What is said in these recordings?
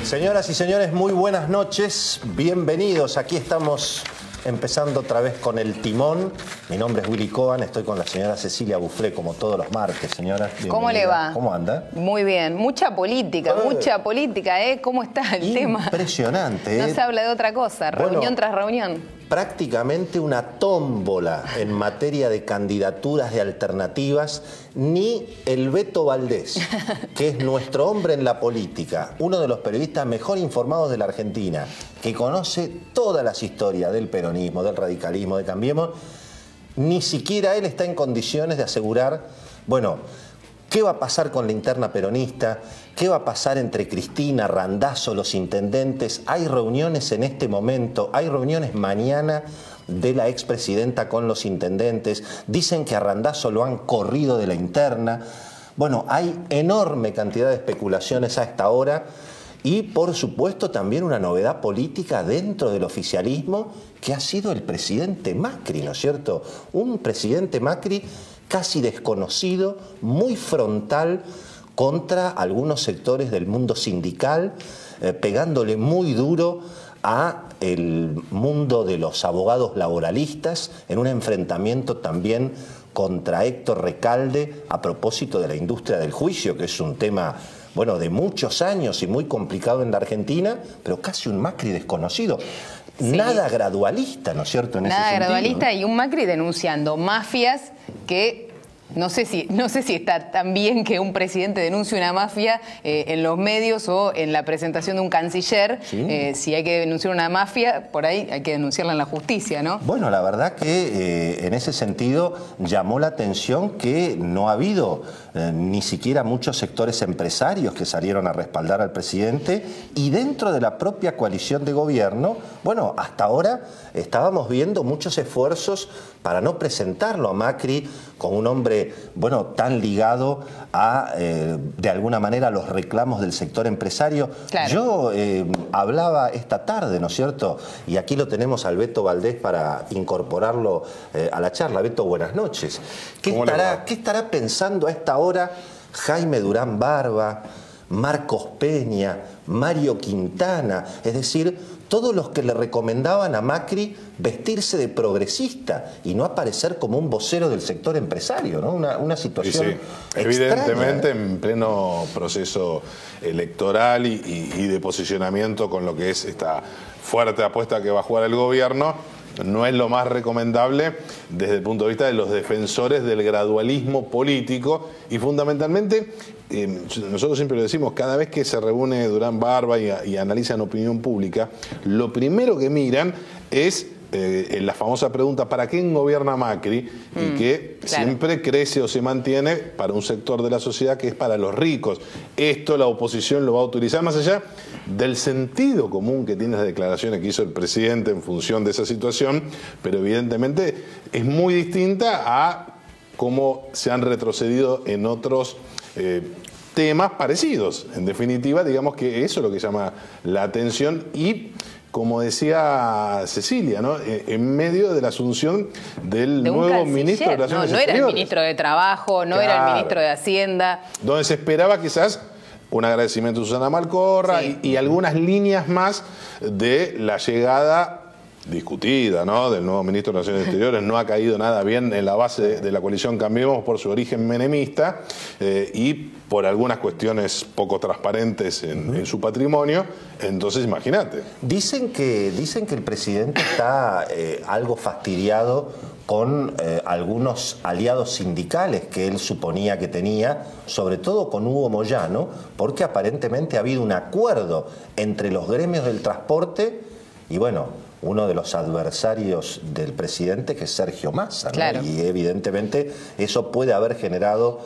Señoras y señores, muy buenas noches, bienvenidos. Aquí estamos empezando otra vez con el timón. Mi nombre es Willy Cohen, estoy con la señora Cecilia Buflé, como todos los martes, señora. ¿Cómo le va? ¿Cómo anda? Muy bien, mucha política, ¿eh? ¿Cómo está el tema? Impresionante, No se habla de otra cosa, reunión tras reunión. Prácticamente una tómbola en materia de candidaturas de alternativas, ni el Beto Valdés, que es nuestro hombre en la política, uno de los periodistas mejor informados de la Argentina, que conoce todas las historias del peronismo, del radicalismo, de Cambiemos, ni siquiera él está en condiciones de asegurar, bueno, ¿qué va a pasar con la interna peronista? ¿Qué va a pasar entre Cristina, Randazzo, los intendentes? Hay reuniones en este momento, hay reuniones mañana de la expresidenta con los intendentes. Dicen que a Randazzo lo han corrido de la interna. Bueno, hay enorme cantidad de especulaciones a esta hora y, por supuesto, también una novedad política dentro del oficialismo que ha sido el presidente Macri, ¿no es cierto? Un presidente Macri casi desconocido, muy frontal contra algunos sectores del mundo sindical, pegándole muy duro a el mundo de los abogados laboralistas en un enfrentamiento también contra Héctor Recalde a propósito de la industria del juicio, que es un tema, bueno, de muchos años y muy complicado en la Argentina, pero casi un Macri desconocido. Sí. Nada gradualista, ¿no es cierto? Nada gradualista, ¿no? Y un Macri denunciando mafias que no sé si está tan bien que un presidente denuncie una mafia en los medios o en la presentación de un canciller. Sí. Si hay que denunciar una mafia, por ahí hay que denunciarla en la justicia, ¿no? Bueno, la verdad que en ese sentido llamó la atención que no ha habido ni siquiera muchos sectores empresarios que salieron a respaldar al presidente, y dentro de la propia coalición de gobierno, bueno, hasta ahora estábamos viendo muchos esfuerzos para no presentarlo a Macri como un hombre, bueno, tan ligado a, de alguna manera, los reclamos del sector empresario. Claro. Yo hablaba esta tarde, ¿no es cierto? Y aquí lo tenemos al Beto Valdés para incorporarlo a la charla. Beto, buenas noches. ¿Qué estará pensando a esta hora Jaime Durán Barba, Marcos Peña, Mario Quintana? Es decir, todos los que le recomendaban a Macri vestirse de progresista y no aparecer como un vocero del sector empresario, ¿no? Una situación extraña, evidentemente, en pleno proceso electoral y de posicionamiento con lo que es esta fuerte apuesta que va a jugar el gobierno, no es lo más recomendable desde el punto de vista de los defensores del gradualismo político. Y fundamentalmente, nosotros siempre lo decimos, cada vez que se reúne Durán Barba y analizan opinión pública, lo primero que miran es la famosa pregunta: ¿para quién gobierna Macri? Y que siempre crece o se mantiene para un sector de la sociedad que es para los ricos. Esto la oposición lo va a utilizar, más allá del sentido común que tiene las declaraciones que hizo el presidente en función de esa situación, pero evidentemente es muy distinta a cómo se han retrocedido en otros temas parecidos. En definitiva, digamos que eso es lo que llama la atención y, como decía Cecilia, ¿no?, en medio de la asunción del nuevo ministro de Relaciones Exteriores. No era el ministro de Trabajo, no era el ministro de Hacienda. Donde se esperaba quizás un agradecimiento a Susana Malcorra y algunas líneas más de la llegada discutida, ¿no?, del nuevo ministro de Relaciones Exteriores. No ha caído nada bien en la base de la coalición Cambiemos por su origen menemista y por algunas cuestiones poco transparentes en su patrimonio. Entonces, imagínate. Dicen que el presidente está algo fastidiado con algunos aliados sindicales que él suponía que tenía, sobre todo con Hugo Moyano, porque aparentemente ha habido un acuerdo entre los gremios del transporte y, bueno, uno de los adversarios del presidente, que es Sergio Massa, ¿no? Claro. Y evidentemente eso puede haber generado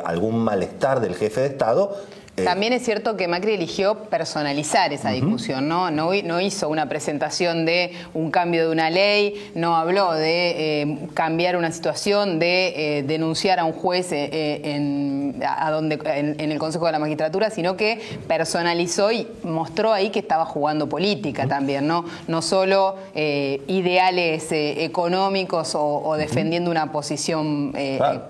algún malestar del jefe de Estado. También es cierto que Macri eligió personalizar esa discusión, ¿no? No hizo una presentación de un cambio de una ley, no habló de cambiar una situación, de denunciar a un juez en el Consejo de la Magistratura, sino que personalizó y mostró ahí que estaba jugando política también, ¿no? No solo ideales económicos o defendiendo una posición. Claro.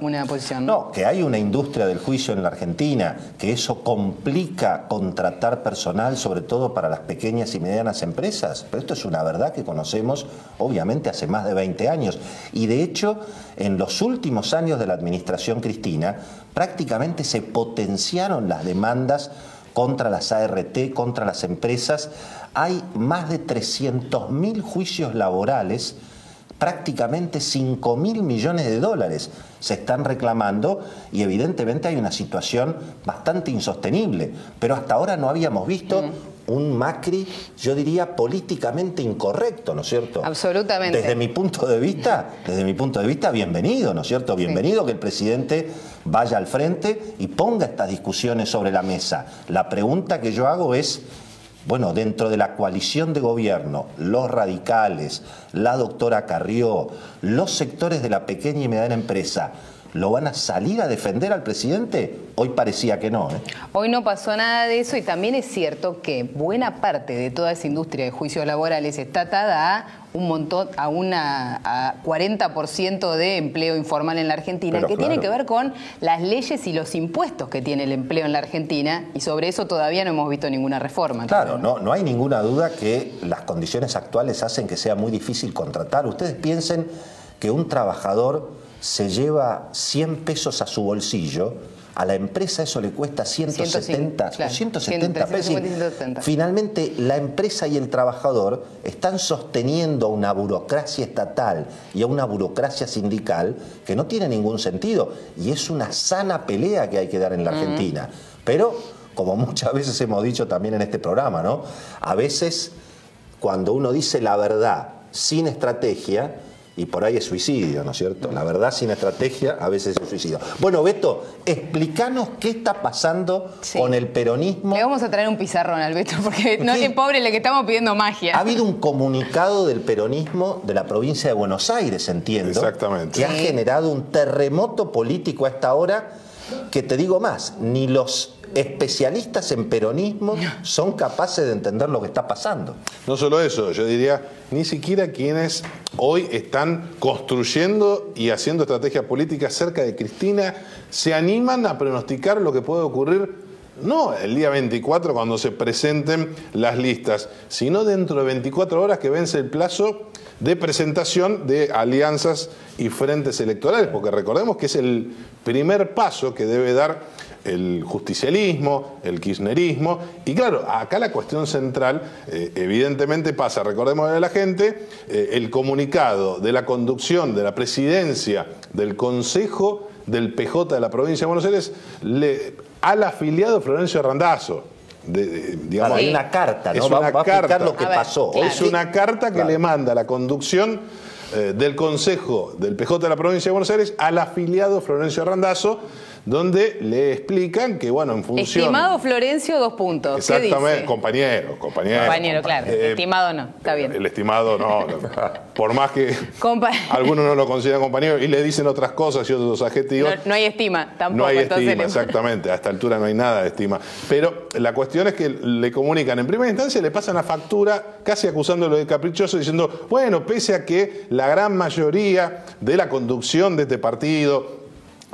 No, que hay una industria del juicio en la Argentina, que eso complica contratar personal, sobre todo para las pequeñas y medianas empresas. Pero esto es una verdad que conocemos, obviamente, hace más de 20 años. Y de hecho, en los últimos años de la administración Cristina, prácticamente se potenciaron las demandas contra las ART, contra las empresas. Hay más de 300.000 juicios laborales, prácticamente 5.000 millones de dólares se están reclamando y evidentemente hay una situación bastante insostenible. Pero hasta ahora no habíamos visto un Macri, yo diría, políticamente incorrecto, ¿no es cierto? Absolutamente. Desde mi punto de vista, bienvenido, ¿no es cierto? Bienvenido que el presidente vaya al frente y ponga estas discusiones sobre la mesa. La pregunta que yo hago es, bueno, dentro de la coalición de gobierno, los radicales, la doctora Carrió, los sectores de la pequeña y mediana empresa, ¿lo van a salir a defender al presidente? Hoy parecía que no. Hoy no pasó nada de eso y también es cierto que buena parte de toda esa industria de juicios laborales está atada a un montón, a 40% de empleo informal en la Argentina, pero que tiene que ver con las leyes y los impuestos que tiene el empleo en la Argentina, y sobre eso todavía no hemos visto ninguna reforma. Claro, no hay ninguna duda que las condiciones actuales hacen que sea muy difícil contratar. Ustedes piensen que un trabajador se lleva 100 pesos a su bolsillo, a la empresa eso le cuesta 170 o 170 pesos. Finalmente, la empresa y el trabajador están sosteniendo a una burocracia estatal y a una burocracia sindical que no tiene ningún sentido. Y es una sana pelea que hay que dar en la Argentina. Pero, como muchas veces hemos dicho también en este programa, ¿no? A veces, cuando uno dice la verdad sin estrategia, y por ahí es suicidio, ¿no es cierto? La verdad sin estrategia a veces es suicidio. Bueno, Beto, explícanos qué está pasando con el peronismo. Le vamos a traer un pizarrón al Beto, porque no es pobre, le que estamos pidiendo magia. Ha habido un comunicado del peronismo de la provincia de Buenos Aires, entiendo. Exactamente. Que ha generado un terremoto político a esta hora, que te digo más, ni los especialistas en peronismo son capaces de entender lo que está pasando. No solo eso, yo diría, ni siquiera quienes hoy están construyendo y haciendo estrategias políticas cerca de Cristina se animan a pronosticar lo que puede ocurrir, no el día 24 cuando se presenten las listas, sino dentro de 24 horas que vence el plazo de presentación de alianzas y frentes electorales, porque recordemos que es el primer paso que debe dar el justicialismo, el kirchnerismo, y claro, acá la cuestión central evidentemente pasa, recordemos a la gente, el comunicado de la conducción de la presidencia del Consejo del PJ de la provincia de Buenos Aires al afiliado Florencio Randazzo. Digamos, hay una carta, ¿no? Va a explicar lo que pasó. Claro. Es una carta que le manda la conducción del Consejo del PJ de la provincia de Buenos Aires al afiliado Florencio Randazzo, donde le explican que, bueno, en función... Estimado Florencio, 2 puntos. Exactamente, ¿Qué dice? Compañero, claro. Estimado no, está bien. El estimado no. Por más que algunos no lo consideran compañero y le dicen otras cosas y otros adjetivos. No hay estima tampoco. No hay estima, exactamente. A esta altura no hay nada de estima. Pero la cuestión es que le comunican en primera instancia, le pasan la factura casi acusándolo de caprichoso, diciendo, bueno, pese a que la gran mayoría de la conducción de este partido,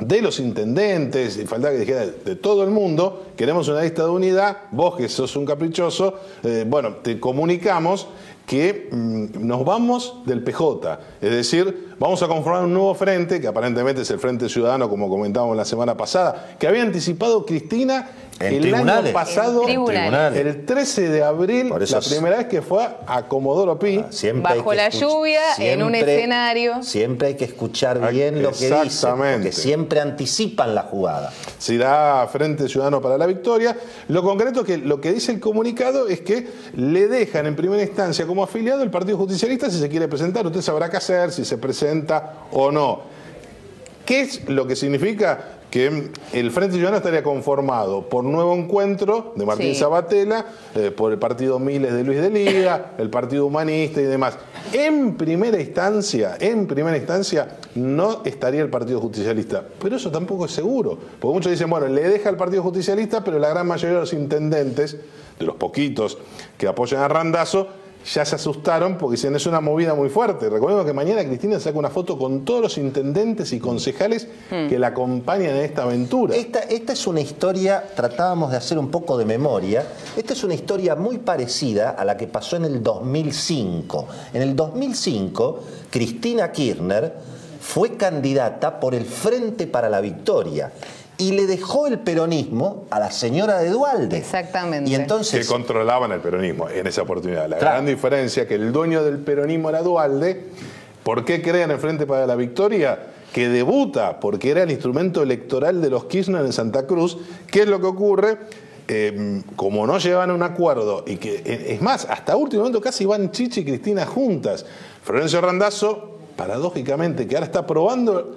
de los intendentes, y faltaba que dijera de todo el mundo, queremos una lista de unidad, vos que sos un caprichoso, bueno, te comunicamos que nos vamos del PJ, es decir, vamos a conformar un nuevo frente, que aparentemente es el Frente Ciudadano, como comentábamos la semana pasada, que había anticipado Cristina el año pasado, el 13 de abril, la primera vez que fue a Comodoro Pi. Bajo la lluvia, en un escenario. Siempre hay que escuchar bien lo que dicen, porque siempre anticipan la jugada. Se irá Frente Ciudadano para la Victoria. Lo concreto es que lo que dice el comunicado es que le dejan en primera instancia como afiliado el Partido Justicialista si se quiere presentar. Usted sabrá qué hacer, si se presenta o no. ¿Qué es lo que significa? Que el Frente Ciudadano estaría conformado por Nuevo Encuentro de Martín Sabatella, por el Partido Miles de Luis de Liga, el Partido Humanista y demás. En primera instancia no estaría el Partido Justicialista, pero eso tampoco es seguro, porque muchos dicen, bueno, le deja al Partido Justicialista, pero la gran mayoría de los intendentes, de los poquitos que apoyan a Randazzo, ya se asustaron porque dicen es una movida muy fuerte. Recordemos que mañana Cristina saca una foto con todos los intendentes y concejales que la acompañan en esta aventura. Esta es una historia, tratábamos de hacer un poco de memoria, esta es una historia muy parecida a la que pasó en el 2005. En el 2005, Cristina Kirchner fue candidata por el Frente para la Victoria y le dejó el peronismo a la señora de Duhalde. Exactamente. Y entonces, que controlaban el peronismo en esa oportunidad. La Claro. gran diferencia que el dueño del peronismo era Duhalde. ¿Por qué crean el Frente para la Victoria? Que debuta porque era el instrumento electoral de los Kirchner en Santa Cruz. ¿Qué es lo que ocurre? Como no llevan a un acuerdo, y que es más, hasta último momento casi van Chichi y Cristina juntas. Florencio Randazzo, paradójicamente, que ahora está probando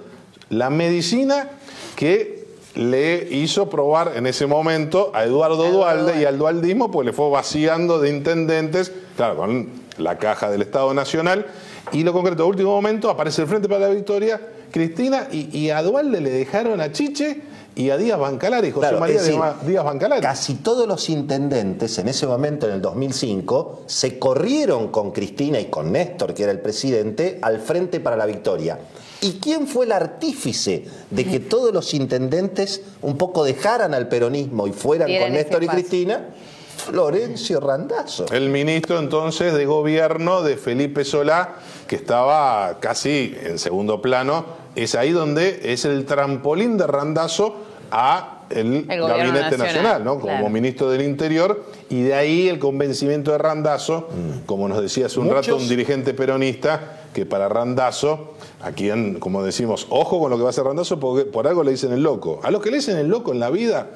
la medicina que le hizo probar en ese momento a Eduardo Duhalde y al dualdismo, pues le fue vaciando de intendentes, claro, con la caja del Estado Nacional. Y lo concreto, a último momento, aparece el Frente para la Victoria, Cristina, y a Duhalde le dejaron a Chiche y a Díaz Bancalari, José claro, María es decir, Díaz Bancalari. casi todos los intendentes en ese momento, en el 2005, se corrieron con Cristina y con Néstor, que era el presidente, al Frente para la Victoria. ¿Y quién fue el artífice de que todos los intendentes un poco dejaran al peronismo y fueran con Néstor y Cristina? Florencio Randazzo. El ministro entonces de gobierno de Felipe Solá, que estaba casi en segundo plano, es ahí donde es el trampolín de Randazzo a el Gabinete Nacional, ¿no? Como ministro del Interior, y de ahí el convencimiento de Randazzo, como nos decía hace un rato un dirigente peronista, que para Randazzo, a quien, como decimos, ojo con lo que va a hacer Randazzo, porque por algo le dicen el loco. A los que le dicen el loco en la vida,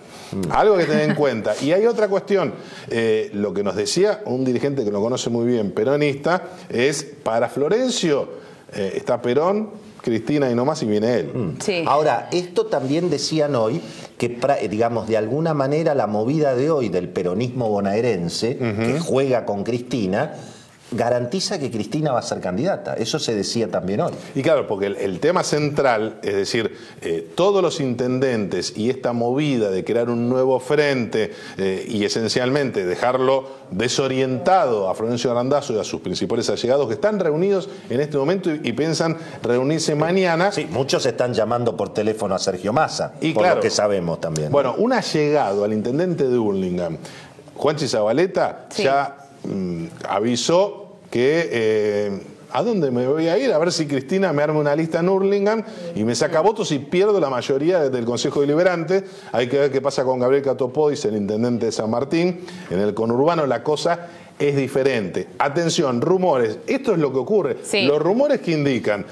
algo que tener en cuenta. Y hay otra cuestión, lo que nos decía un dirigente que lo conoce muy bien, peronista, es para Florencio, está Perón, Cristina y no más, y viene él. Sí. Ahora, esto también decían hoy, que digamos, de alguna manera la movida de hoy del peronismo bonaerense, que juega con Cristina, garantiza que Cristina va a ser candidata. Eso se decía también hoy. Y claro, porque el tema central, es decir, todos los intendentes y esta movida de crear un nuevo frente y esencialmente dejarlo desorientado a Florencio Randazzo y a sus principales allegados que están reunidos en este momento y piensan reunirse mañana. Sí, muchos están llamando por teléfono a Sergio Massa, y por claro, lo que sabemos también. Bueno, un allegado al intendente de Hurlingham, Juanchi Zabaleta, ya avisó que ¿a dónde me voy a ir? A ver si Cristina me arma una lista en Hurlingham y me saca votos y pierdo la mayoría del Consejo Deliberante. Hay que ver qué pasa con Gabriel Catopodis, el intendente de San Martín. En el conurbano la cosa es diferente. Atención, rumores. Esto es lo que ocurre. Sí. Los rumores que indican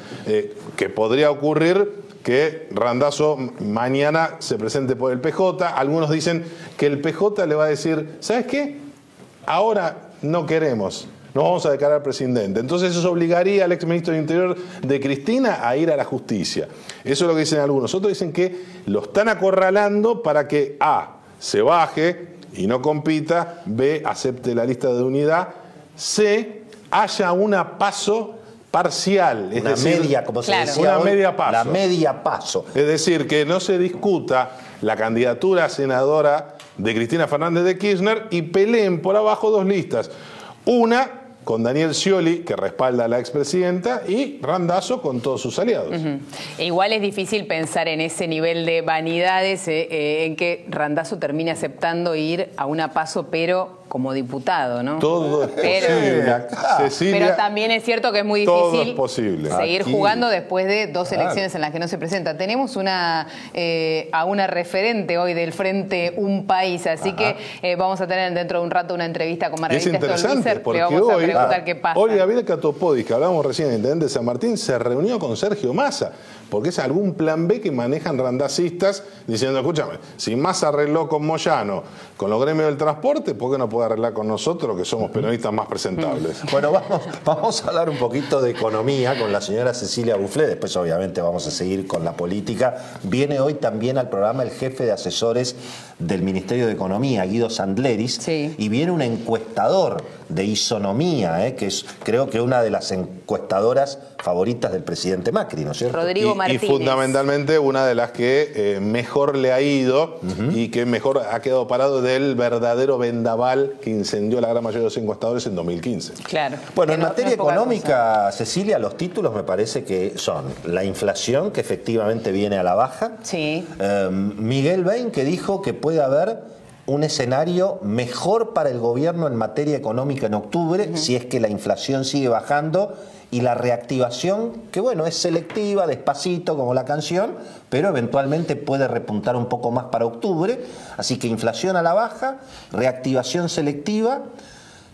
que podría ocurrir que Randazzo mañana se presente por el PJ. Algunos dicen que el PJ le va a decir, ¿sabes qué? Ahora no queremos, nos vamos a declarar presidente. Entonces eso obligaría al exministro del Interior de Cristina a ir a la justicia. Eso es lo que dicen algunos. Otros dicen que lo están acorralando para que A, se baje y no compita, B, acepte la lista de unidad, C, haya una paso parcial, es una decir, media, como se claro, decía una hoy, media paso. la media paso. Es decir, que no se discuta la candidatura a senadora de Cristina Fernández de Kirchner y peleen por abajo dos listas. Una con Daniel Scioli, que respalda a la expresidenta, y Randazzo con todos sus aliados. Igual es difícil pensar en ese nivel de vanidades en que Randazzo termine aceptando ir a una paso, pero como diputado, ¿no? Todo es posible. Cecilia, pero también es cierto que es muy todo difícil es posible. seguir Aquí. jugando después de dos elecciones en las que no se presenta. Tenemos a una referente hoy del Frente Un País, así que vamos a tener dentro de un rato una entrevista con Y es Margarita interesante Stolbizer. porque Le vamos a hoy, preguntar qué pasa. hoy Gabriel Catopodis, que hablábamos recién, el intendente de San Martín, se reunió con Sergio Massa, porque es algún plan B que manejan randacistas, diciendo, escúchame, si Massa arregló con Moyano, con los gremios del transporte, ¿por qué no puede arreglar con nosotros, que somos peronistas más presentables? Bueno, vamos a hablar un poquito de economía con la señora Cecilia Bouflé. Después, obviamente, vamos a seguir con la política. Viene hoy también al programa el jefe de asesores del Ministerio de Economía, Guido Sandleris, Sí. y viene un encuestador de Isonomía, que es creo que una de las encuestadoras favoritas del presidente Macri, ¿no es cierto? Rodrigo Martínez. Y fundamentalmente una de las que mejor le ha ido y que mejor ha quedado parado del verdadero vendaval que incendió la gran mayoría de los encuestadores en 2015. Claro. Bueno, en no, materia no es poca económica, cosa. Cecilia, los títulos me parece que son la inflación, que efectivamente viene a la baja. Sí. Miguel Bain, que dijo que puede haber un escenario mejor para el gobierno en materia económica en octubre, si es que la inflación sigue bajando y la reactivación, que bueno, es selectiva, despacito como la canción, pero eventualmente puede repuntar un poco más para octubre. Así que inflación a la baja, reactivación selectiva.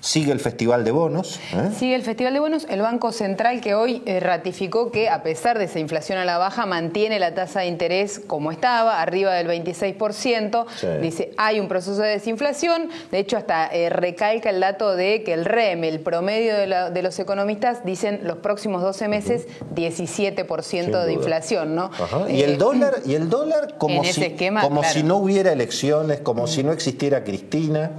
Sigue el Festival de Bonos. Sigue el Festival de Bonos. El Banco Central, que hoy ratificó que a pesar de esa inflación a la baja, mantiene la tasa de interés como estaba, arriba del 26%. Sí. Dice, hay un proceso de desinflación. De hecho, hasta recalca el dato de que el REM, el promedio de los economistas, dicen los próximos 12 meses 17% de inflación, ¿no? ¿Y el dólar como, claro, si no hubiera elecciones, como si no existiera Cristina?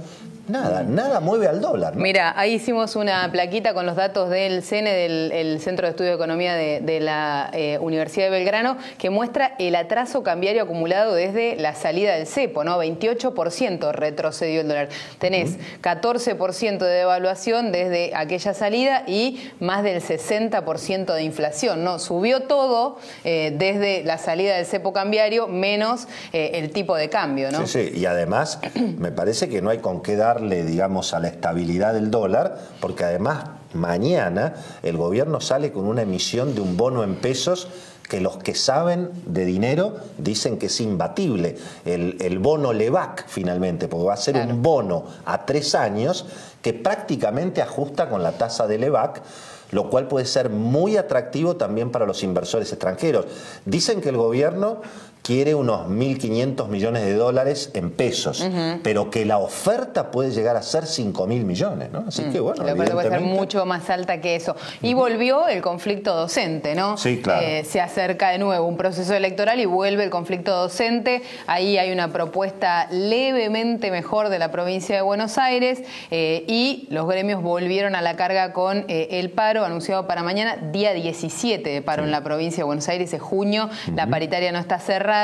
Nada mueve al dólar, ¿no? Mira, ahí hicimos una plaquita con los datos del CENE, del Centro de Estudio de Economía de la Universidad de Belgrano, que muestra el atraso cambiario acumulado desde la salida del cepo, ¿no? 28% retrocedió el dólar. Tenés 14% de devaluación desde aquella salida y más del 60% de inflación, ¿no? Subió todo desde la salida del cepo cambiario, menos el tipo de cambio, ¿no? Sí, y además me parece que no hay con qué dar, digamos, a la estabilidad del dólar, porque además mañana el gobierno sale con una emisión de un bono en pesos que los que saben de dinero dicen que es imbatible. El bono LEVAC, finalmente, porque va a ser un bono a 3 años que prácticamente ajusta con la tasa de LEVAC, lo cual puede ser muy atractivo también para los inversores extranjeros. Dicen que el gobierno quiere unos 1.500 millones de dólares en pesos, pero que la oferta puede llegar a ser 5.000 millones, ¿no? Así que bueno, la oferta puede ser mucho más alta que eso. Y volvió el conflicto docente, ¿no? Sí, claro. Se acerca de nuevo un proceso electoral y vuelve el conflicto docente. Ahí hay una propuesta levemente mejor de la provincia de Buenos Aires y los gremios volvieron a la carga con el paro anunciado para mañana, día 17 de paro en la provincia de Buenos Aires, es junio, la paritaria no está cerrada.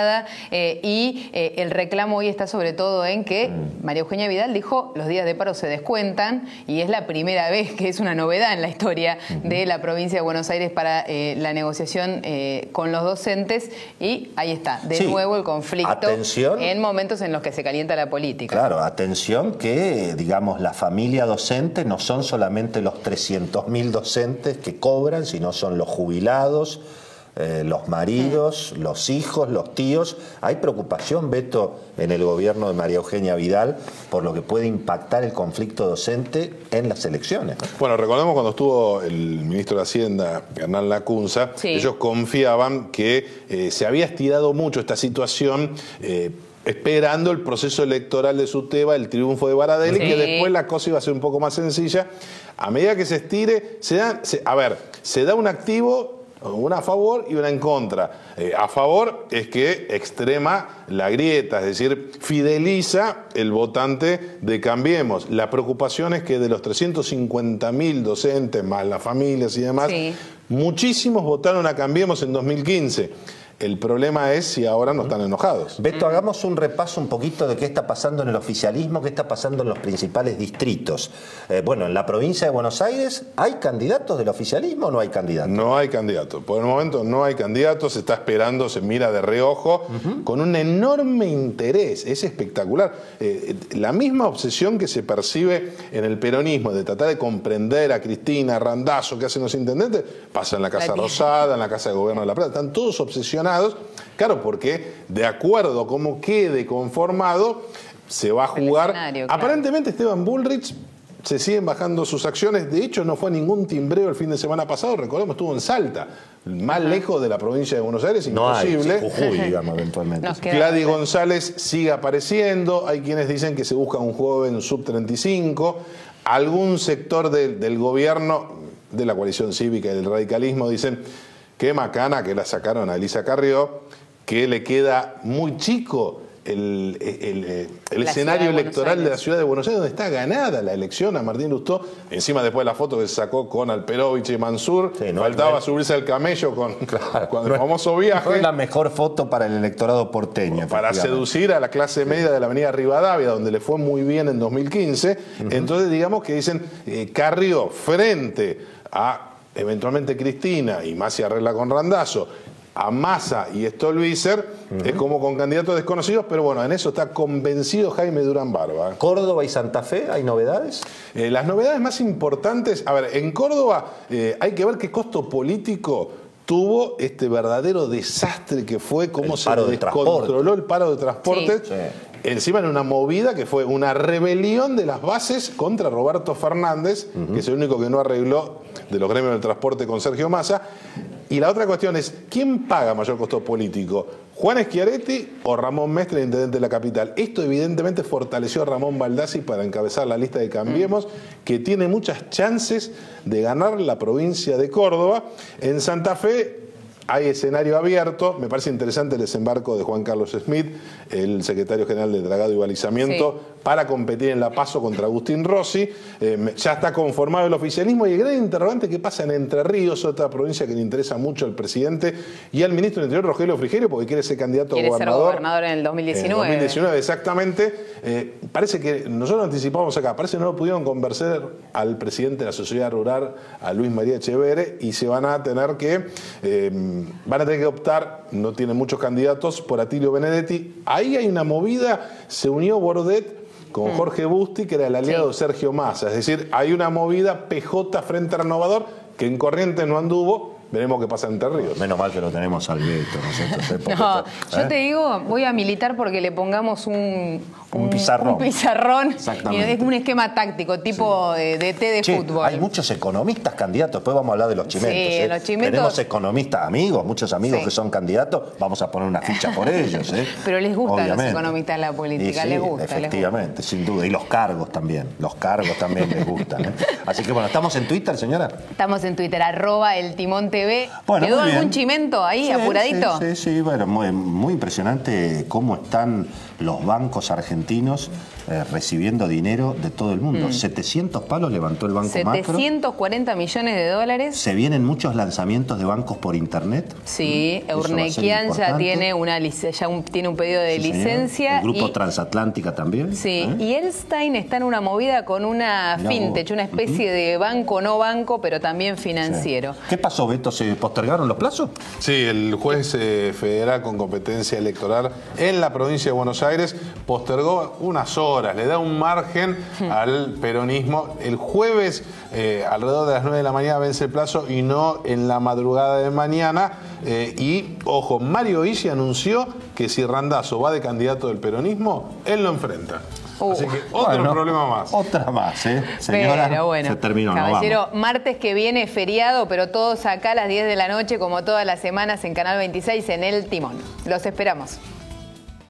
Y el reclamo hoy está sobre todo en que María Eugenia Vidal dijo los días de paro se descuentan y es la primera vez que es una novedad en la historia de la provincia de Buenos Aires para la negociación con los docentes y ahí está, de nuevo el conflicto. Atención, en momentos en los que se calienta la política. Claro, atención que, digamos, la familia docente no son solamente los 300.000 docentes que cobran, sino son los jubilados, los maridos, los hijos, los tíos. Hay preocupación, Beto, en el gobierno de María Eugenia Vidal por lo que puede impactar el conflicto docente en las elecciones, ¿no? Bueno, recordemos cuando estuvo el ministro de Hacienda, Hernán Lacunza, ellos confiaban que se había estirado mucho esta situación esperando el proceso electoral de Suteba, el triunfo de Baradel, y que después la cosa iba a ser un poco más sencilla. A medida que se estire, se da un activo, una a favor y una en contra. A favor es que extrema la grieta, es decir, fideliza el votante de Cambiemos. La preocupación es que de los 350.000 docentes, más las familias y demás, muchísimos votaron a Cambiemos en 2015. El problema es si ahora no están enojados. Beto, hagamos un repaso un poquito de qué está pasando en el oficialismo, qué está pasando en los principales distritos. Bueno, en la provincia de Buenos Aires, ¿hay candidatos del oficialismo o no hay candidatos? No hay candidatos. Por el momento no hay candidatos, se está esperando, se mira de reojo, con un enorme interés. Es espectacular. La misma obsesión que se percibe en el peronismo de tratar de comprender a Cristina, a Randazzo, que hacen los intendentes, pasa en la Casa Rosada, en la Casa de Gobierno de la Plata. Están todos obsesionados. Claro, porque de acuerdo a cómo quede conformado, se va a jugar. Aparentemente Esteban Bullrich se siguen bajando sus acciones. De hecho, no fue ningún timbreo el fin de semana pasado. Recordemos, estuvo en Salta, más lejos de la provincia de Buenos Aires, imposible. No hay, Jujuy, digamos, eventualmente. Gladys González sigue apareciendo. Hay quienes dicen que se busca un joven sub-35. Algún sector del gobierno, de la coalición cívica y del radicalismo, dicen qué macana que la sacaron a Elisa Carrió, que le queda muy chico el escenario electoral de la ciudad de Buenos Aires, donde está ganada la elección a Martín Lustó. Encima, después de la foto que se sacó con Alperovich y Mansur, sí, faltaba subirse al camello con el famoso viaje. No es la mejor foto para el electorado porteño. Para seducir a la clase media de la avenida Rivadavia, donde le fue muy bien en 2015. Entonces, digamos que dicen, Carrió frente a eventualmente Cristina, y más se arregla con Randazzo, a Massa y Stolbizer, es como con candidatos desconocidos, pero bueno, en eso está convencido Jaime Durán Barba. ¿Córdoba y Santa Fe hay novedades? Las novedades más importantes, a ver, en Córdoba hay que ver qué costo político tuvo este verdadero desastre que fue cómo se descontroló el paro de transporte. Sí. Encima en una movida que fue una rebelión de las bases contra Roberto Fernández, que es el único que no arregló de los gremios del transporte con Sergio Massa. Y la otra cuestión es, ¿quién paga mayor costo político? ¿Juan Schiaretti o Ramón Mestre, intendente de la capital? Esto evidentemente fortaleció a Ramón Baldassi para encabezar la lista de Cambiemos, que tiene muchas chances de ganar la provincia de Córdoba. En Santa Fe hay escenario abierto. Me parece interesante el desembarco de Juan Carlos Smith, el secretario general de Dragado y Balizamiento, para competir en la PASO contra Agustín Rossi. Ya está conformado el oficialismo y el gran interrogante que pasa en Entre Ríos, otra provincia que le interesa mucho al presidente y al ministro del Interior, Rogelio Frigerio, porque quiere ser candidato a gobernador. Quiere ser gobernador en el 2019. En el 2019, exactamente. Parece que nosotros anticipamos acá, parece que no lo pudieron convencer al presidente de la Sociedad Rural, a Luis María Echeverre, y se van a tener que optar, no tienen muchos candidatos, por Atilio Benedetti. Ahí hay una movida, se unió Bordet con Jorge Busti, que era el aliado de Sergio Massa. Es decir, hay una movida PJ frente a Renovador, que en Corrientes no anduvo. Veremos qué pasa en Entre Ríos. Menos mal que lo tenemos al Beto nosotros. No, yo te digo, voy a militar porque le pongamos un pizarrón. Un pizarrón. Y es un esquema táctico, tipo de té de fútbol. Hay muchos economistas candidatos. Después vamos a hablar de los chimentos. Sí, los chimentos. Tenemos economistas amigos, muchos amigos que son candidatos. Vamos a poner una ficha por ellos. Pero les gusta a los economistas la política, les gusta. Efectivamente, sin duda. Y los cargos también. Los cargos también les gustan. Así que bueno, ¿estamos en Twitter, señora? Estamos en Twitter, @eltimonTV. Bueno, ¿quedó algún chimento ahí, apuradito? Sí, bueno, muy impresionante cómo están los bancos argentinos recibiendo dinero de todo el mundo. 700 palos levantó el Banco Macro. 740 millones de dólares. Se vienen muchos lanzamientos de bancos por internet. Sí, Eurnequian ya tiene tiene un pedido de licencia. El Grupo Transatlántica también. Sí, y Elstein está en una movida con una fintech, una especie de banco, no banco, pero también financiero. ¿Qué pasó, Beto? ¿Se postergaron los plazos? Sí, el juez federal con competencia electoral en la provincia de Buenos Aires postergó unas horas, le da un margen al peronismo. El jueves, alrededor de las 9 de la mañana, vence el plazo y no en la madrugada de mañana. Y, ojo, Mario Isi anunció que si Randazzo va de candidato del peronismo, él lo enfrenta. Así que otro problema más. Otra más, señora. Pero bueno, se terminó, caballero, martes que viene feriado, pero todos acá a las 10 de la noche, como todas las semanas en Canal 26, en El Timón. Los esperamos.